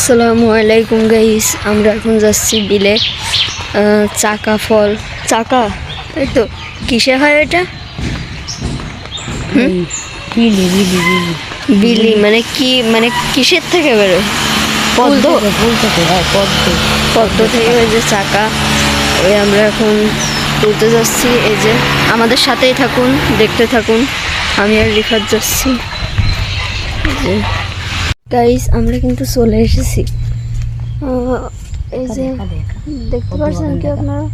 আসসালামু আলাইকুম গাইস, আমরা এখন যাচ্ছি বিলে। চাকা ফল, চাকা, তাই তো? কিসে হয় এটা? বিলি বিলি বিলি বিলি মানে কি, মানে কিসের থেকে বেরোয়? পদ্ম, ফুল থেকে হয় পদ্ম। পদ্ম থেকে ওই যে চাকা, ওই আমরা এখন তুলতে যাচ্ছি। এই যে আমাদের সাথেই থাকুন, দেখতে থাকুন, আমি আর রিফাত যাচ্ছি। গাইস আমরা কিন্তু চলে এসেছি। এই যে দেখতে পাচ্ছেন কি আপনারা?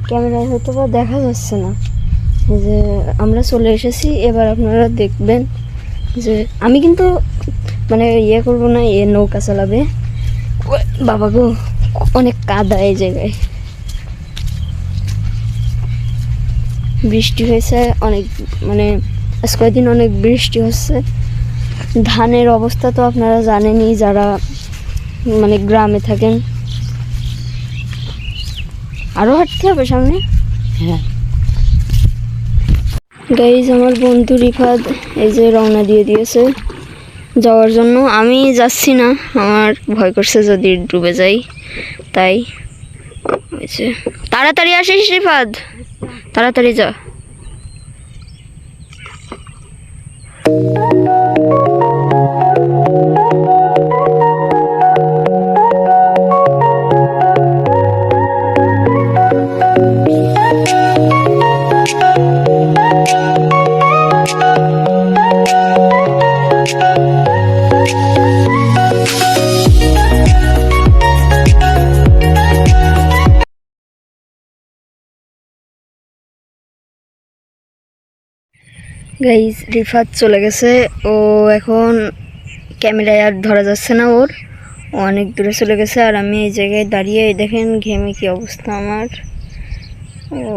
ক্যামেরায় হয়তো বা দেখা যাচ্ছে না। এই যে আমরা চলে এসেছি, এবার আপনারা দেখবেন যে আমি কিন্তু মানে ইয়ে করবো না, নৌকা চালাবে বাবা গো, অনেক কাদা এই জায়গায়। বৃষ্টি হয়েছে অনেক, মানে আজ কয়েকদিন অনেক বৃষ্টি হচ্ছে। ধানের অবস্থা তো আপনারা জানেনই, যারা মানে গ্রামে থাকেন। আরো হাঁটতে হবে সামনে। হ্যাঁ গাইজ আমার বন্ধু রিফাত এই যে রওনা দিয়ে দিয়েছে যাওয়ার জন্য। আমি যাচ্ছি না, আমার ভয় করছে যদি ডুবে যাই, তাই। তাড়াতাড়ি আসিস রিফাত, তাড়াতাড়ি যা। গাইজ রিফাত চলে গেছে, ও এখন ক্যামেরায় আর ধরা যাচ্ছে না ওর, ও অনেক দূরে চলে গেছে। আর আমি এই জায়গায় দাঁড়িয়ে দেখেন ঘেমে কি অবস্থা আমার। ও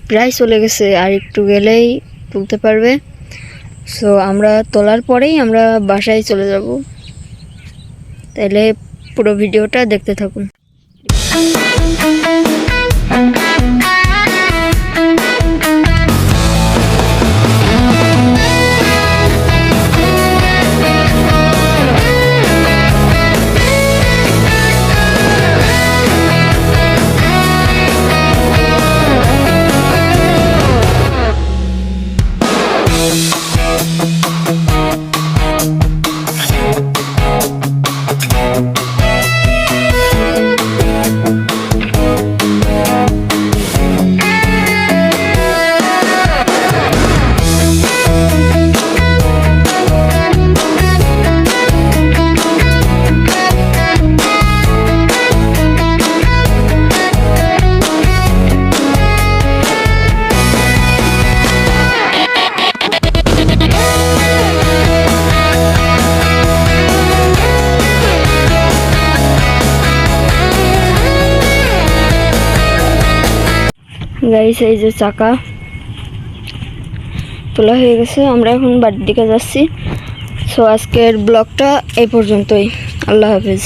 প্রায় চলে গেছে, আর একটু গেলেই তুলতে পারবে। সো আমরা তোলার পরেই আমরা বাসায় চলে যাব। তাহলে পুরো ভিডিওটা দেখতে থাকুন। গাইস এই যে চাকা তোলা হয়ে গেছে, আমরা এখন বাড়ির দিকে যাচ্ছি। সো আজকের ব্লগটা এই পর্যন্তই। আল্লাহ হাফেজ।